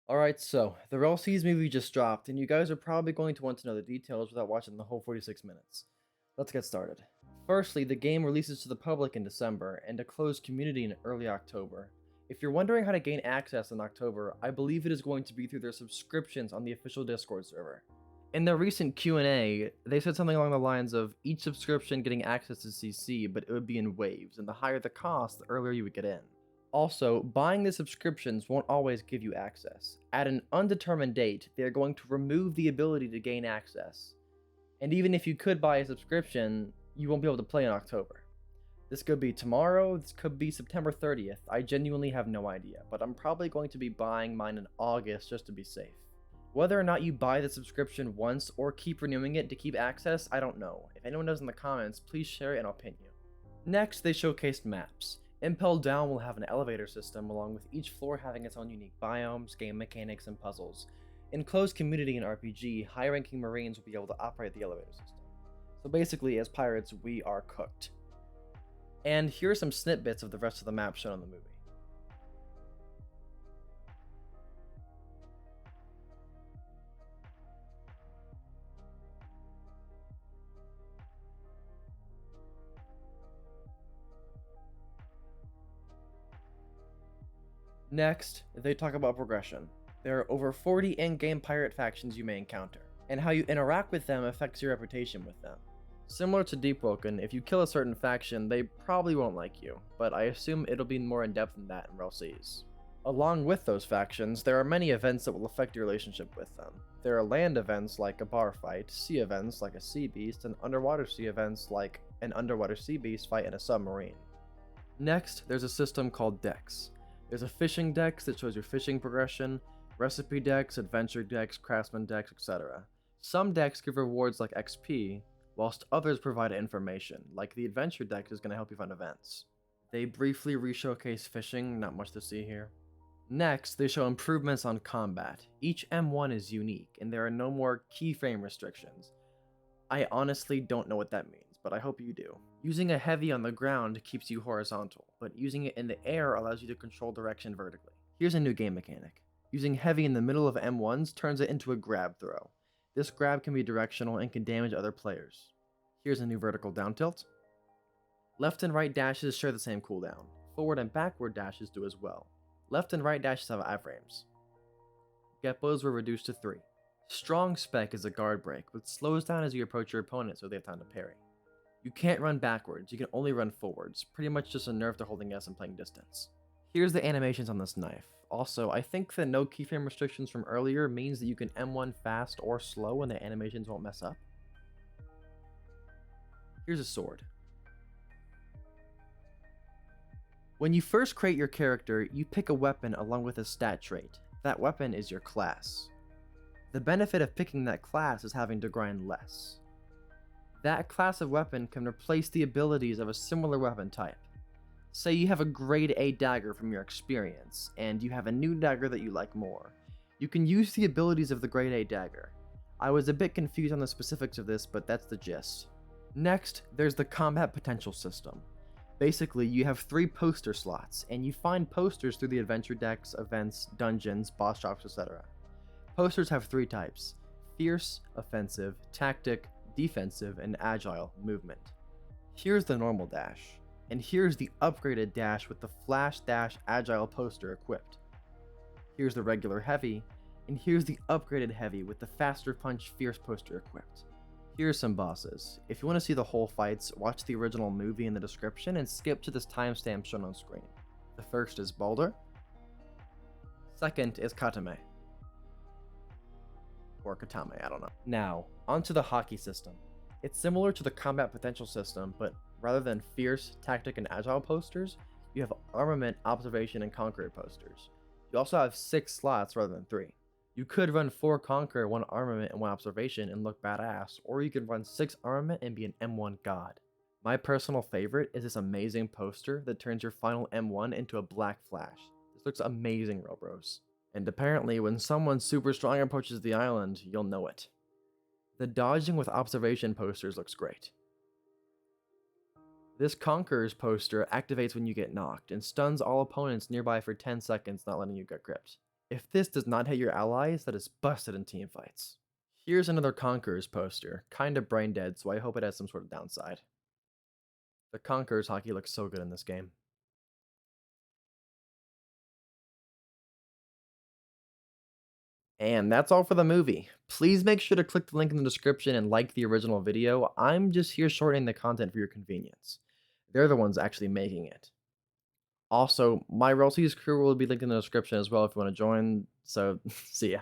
Alright, so the Rell movie just dropped, and you guys are probably going to want to know the details without watching the whole 46 minutes. Let's get started. Firstly, the game releases to the public in December, and a closed community in early October. If you're wondering how to gain access in October, I believe it is going to be through their subscriptions on the official Discord server. In their recent Q&A, they said something along the lines of each subscription getting access to CC, but it would be in waves, and the higher the cost, the earlier you would get in. Also, buying the subscriptions won't always give you access. At an undetermined date, they are going to remove the ability to gain access. And even if you could buy a subscription, you won't be able to play in October. This could be tomorrow, this could be September 30th. I genuinely have no idea, but I'm probably going to be buying mine in August just to be safe. Whether or not you buy the subscription once or keep renewing it to keep access, I don't know. If anyone knows in the comments, please share it and I'll pin you. Next, they showcased maps. Impel Down will have an elevator system, along with each floor having its own unique biomes, game mechanics, and puzzles. In closed community and RPG, high-ranking Marines will be able to operate the elevator system. So basically, as pirates, we are cooked. And here are some snippets of the rest of the map shown in the movie. Next, they talk about progression. There are over 40 in-game pirate factions you may encounter, and how you interact with them affects your reputation with them. Similar to Deepwoken, if you kill a certain faction, they probably won't like you, but I assume it'll be more in-depth than that in Rell. Along with those factions, there are many events that will affect your relationship with them. There are land events like a bar fight, sea events like a sea beast, and underwater sea events like an underwater sea beast fight in a submarine. Next, there's a system called decks. There's a fishing dex that shows your fishing progression, recipe decks, adventure decks, craftsman decks, etc. Some decks give rewards like XP, whilst others provide information, like the adventure deck is going to help you find events. They briefly re-showcase fishing, not much to see here. Next, they show improvements on combat. Each M1 is unique, and there are no more keyframe restrictions. I honestly don't know what that means, but I hope you do. Using a heavy on the ground keeps you horizontal, but using it in the air allows you to control direction vertically. Here's a new game mechanic. Using heavy in the middle of M1s turns it into a grab throw. This grab can be directional and can damage other players. Here's a new vertical down tilt. Left and right dashes share the same cooldown. Forward and backward dashes do as well. Left and right dashes have iframes. Geppos were reduced to 3. Strong Spec is a guard break, but slows down as you approach your opponent so they have time to parry. You can't run backwards, you can only run forwards, pretty much just a nerf to holding S and playing distance. Here's the animations on this knife. Also, I think the no keyframe restrictions from earlier means that you can M1 fast or slow and the animations won't mess up. Here's a sword. When you first create your character, you pick a weapon along with a stat trait. That weapon is your class. The benefit of picking that class is having to grind less. That class of weapon can replace the abilities of a similar weapon type. Say you have a grade A dagger from your experience, and you have a new dagger that you like more. You can use the abilities of the grade A dagger. I was a bit confused on the specifics of this, but that's the gist. Next, there's the combat potential system. Basically, you have 3 poster slots, and you find posters through the adventure decks, events, dungeons, boss drops, etc. Posters have 3 types: fierce, offensive, tactic, defensive, and agile movement. Here's the normal dash, and here's the upgraded dash with the flash dash agile poster equipped. Here's the regular heavy, and here's the upgraded heavy with the faster punch fierce poster equipped. Here's some bosses. If you want to see the whole fights, watch the original movie in the description and skip to this timestamp shown on screen. The first is Baldur. Second is Katame. Or Katame, I don't know. Now, onto the Haki System. It's similar to the combat potential system, but rather than fierce, tactic, and agile posters, you have armament, observation, and conqueror posters. You also have 6 slots rather than 3. You could run 4 conqueror, 1 armament, and 1 observation and look badass, or you could run 6 armament and be an M1 god. My personal favorite is this amazing poster that turns your final M1 into a black flash. This looks amazing, Rell Bros. And apparently, when someone super strong approaches the island, you'll know it. The dodging with observation posters looks great. This Conqueror's poster activates when you get knocked, and stuns all opponents nearby for 10 seconds, not letting you get gripped. If this does not hit your allies, that is busted in team fights. Here's another Conquerors poster, kinda brain dead, so I hope it has some sort of downside. The Conquerors Haki looks so good in this game. And that's all for the movie. Please make sure to click the link in the description and like the original video. I'm just here shortening the content for your convenience. They're the ones actually making it. Also, my Rell crew will be linked in the description as well if you want to join. So, see ya.